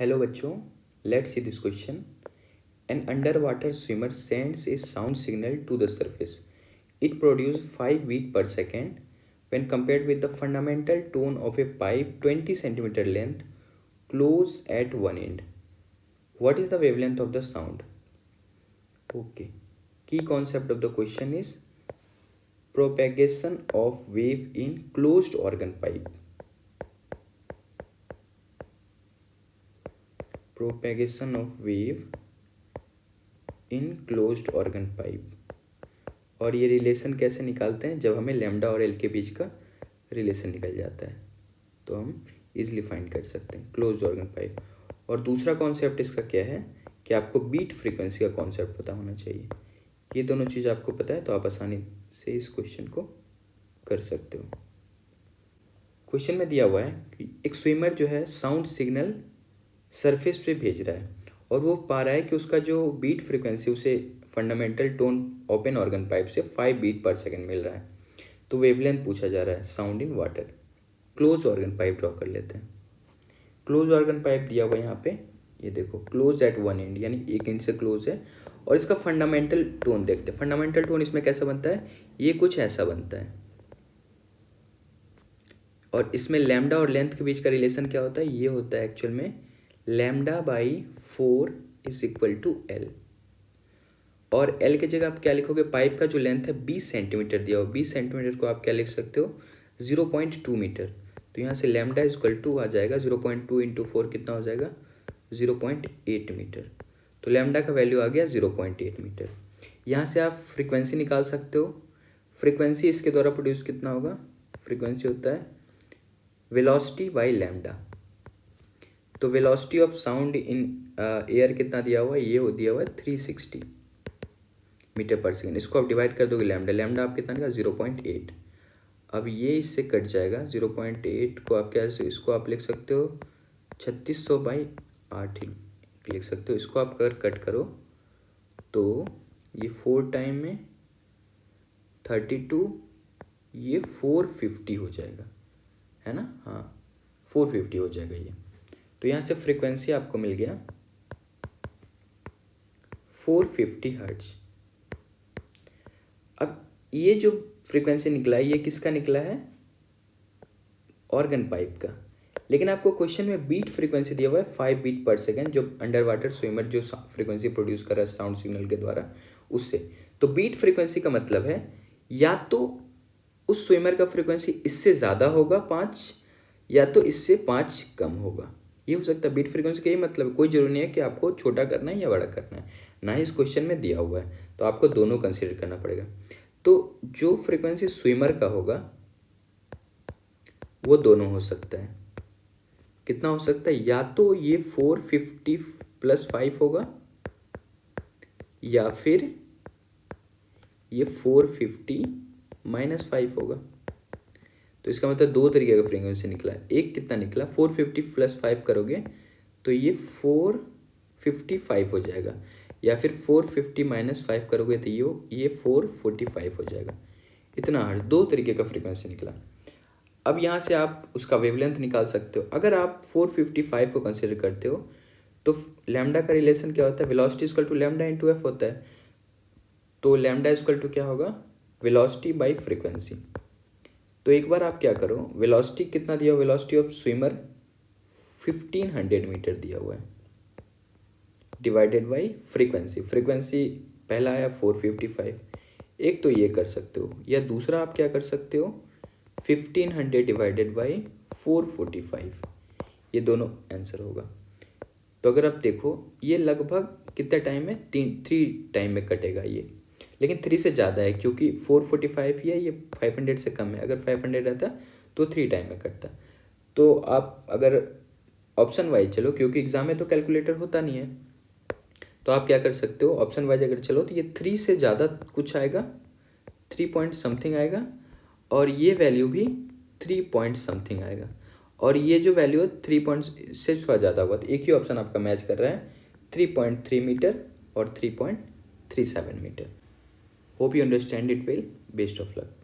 Hello बच्चों, let's see this question. An underwater swimmer sends a sound signal to the surface. It produces 5 beats per second when compared with the fundamental tone of a pipe 20 centimeter length close at one end. What is the wavelength of the sound? Okay. Key concept of the question is propagation of wave in closed organ pipe. Propagation of wave in closed organ pipe. और ये relation कैसे निकालते हैं? जब हमें lambda और L के बीच का रिलेशन निकल जाता है तो हम इजीली फाइंड कर सकते हैं क्लोज्ड ऑर्गन पाइप. और दूसरा कॉन्सेप्ट इसका क्या है कि आपको बीट फ्रीक्वेंसी का कॉन्सेप्ट पता होना चाहिए. ये दोनों चीज़ आपको पता है तो आप आसानी से इस क्वेश्चन को कर सकते हो. क्वेश्चन में दिया हुआ है कि एक स्विमर जो है साउंड सिग्नल सरफेस पे भेज रहा है और वो पा रहा है कि उसका जो बीट फ्रीक्वेंसी उसे fundamental tone open organ pipe से 5 बीट पर सेकंड मिल रहा है. तो वेवलेंथ पूछा जा रहा है sound in water. Close organ pipe draw कर लेते हैं. क्लोज ऑर्गन पाइप दिया हुआ यहाँ पे, ये देखो क्लोज एट वन एंड यानी एक एंड से क्लोज है. और इसका फंडामेंटल टोन देखते हैं. फंडामेंटल टोन इसमें कैसा बनता है? ये कुछ ऐसा बनता है. और इसमें लैम्डा और लेंथ के बीच का रिलेशन क्या होता है? ये होता है एक्चुअल में lambda by 4 is equal to L. और एल की जगह आप क्या लिखोगे? पाइप का जो लेंथ है 20 सेंटीमीटर दिया हो, 20 सेंटीमीटर को आप क्या लिख सकते हो? 0.2 मीटर. तो यहाँ से लैम्डा इज इक्वल टू आ जाएगा 0.2 इंटू 4 कितना हो जाएगा? 0.8 मीटर. तो लैम्डा का वैल्यू आ गया 0.8 मीटर. यहाँ से आप फ्रीक्वेंसी निकाल सकते हो. फ्रीक्वेंसी इसके द्वारा प्रोड्यूस कितना होगा? फ्रीक्वेंसी होता है वेलोसिटी बाई लैम्डा. तो velocity of sound in air कितना दिया हुआ है? ये दिया हुआ है 360 मीटर पर सेकेंड. इसको आप डिवाइड कर दोगे लैम्डा. लैम्डा आप कितना निकाल? 0.8. अब ये इससे कट जाएगा. 0.8 को आप क्या, इसको आप लिख सकते हो 3600 बाई 8 लिख सकते हो. इसको आप अगर कट करो तो ये 4 टाइम में 32, ये 450 हो जाएगा, है ना? हाँ 450 हो जाएगा ये. तो यहाँ से फ्रीक्वेंसी आपको मिल गया 450 हर्ट्ज. अब ये जो फ्रीक्वेंसी निकला है ये किसका निकला है? ऑर्गन पाइप का. लेकिन आपको क्वेश्चन में बीट फ्रीक्वेंसी दिया हुआ है 5 बीट पर सेकेंड, जो अंडर वाटर स्विमर जो फ्रीक्वेंसी प्रोड्यूस कर रहा है साउंड सिग्नल के द्वारा उससे. तो बीट फ्रीक्वेंसी का मतलब है या तो उस स्विमर का फ्रीक्वेंसी इससे ज़्यादा होगा 5, या तो इससे 5 कम होगा. ये हो सकता है. बीट फ्रीक्वेंसी का ये मतलब कोई जरूरी नहीं है कि आपको छोटा करना है या बड़ा करना है, ना ही इस क्वेश्चन में दिया हुआ है. तो आपको दोनों कंसीडर करना पड़ेगा. तो जो फ्रीक्वेंसी स्विमर का होगा वो दोनों हो सकता है. कितना हो सकता है? या तो ये 450 प्लस 5 होगा या फिर ये 450 माइनस 5 होगा. तो इसका मतलब दो तरीके का फ्रीक्वेंसी निकला है. एक कितना निकला? 450 प्लस 5 करोगे तो ये 455 हो जाएगा, या फिर 450 माइनस 5 करोगे तो ये 445 हो जाएगा. इतना हर दो तरीके का फ्रीक्वेंसी निकला. अब यहाँ से आप उसका वेवलेंथ निकाल सकते हो. अगर आप 455 को कंसिडर करते हो तो लैम्डा का रिलेशन क्या होता है? Velocity equal to lambda into F होता है. तो लैम्डा इक्वल टू क्या होगा? Velocity by frequency. तो एक बार आप क्या करो, वेलोसिटी कितना दिया? वेलोसिटी ऑफ स्विमर 1500 मीटर दिया हुआ है डिवाइडेड बाई फ्रीक्वेंसी. फ्रीक्वेंसी पहला आया 455. एक तो ये कर सकते हो, या दूसरा आप क्या कर सकते हो 1500 डिवाइडेड बाई 445. ये दोनों आंसर होगा. तो अगर आप देखो ये लगभग कितने टाइम में? 3 टाइम में कटेगा ये. लेकिन 3 से ज़्यादा है क्योंकि 445 ही है, ये 500 से कम है. अगर 500 रहता तो 3 टाइम में कटता. तो आप अगर ऑप्शन वाइज चलो, क्योंकि एग्जाम में तो कैलकुलेटर होता नहीं है, तो आप क्या कर सकते हो ऑप्शन वाइज अगर चलो तो ये 3 से ज़्यादा कुछ आएगा, 3 पॉइंट समथिंग आएगा, और ये वैल्यू भी 3 पॉइंट समथिंग आएगा, और ये जो वैल्यू है 3 पॉइंट से थोड़ा ज़्यादा होगा. तो एक ही ऑप्शन आपका मैच कर रहा है 3.3 मीटर और 3.37 metre. Hope you understand it well. Best of luck.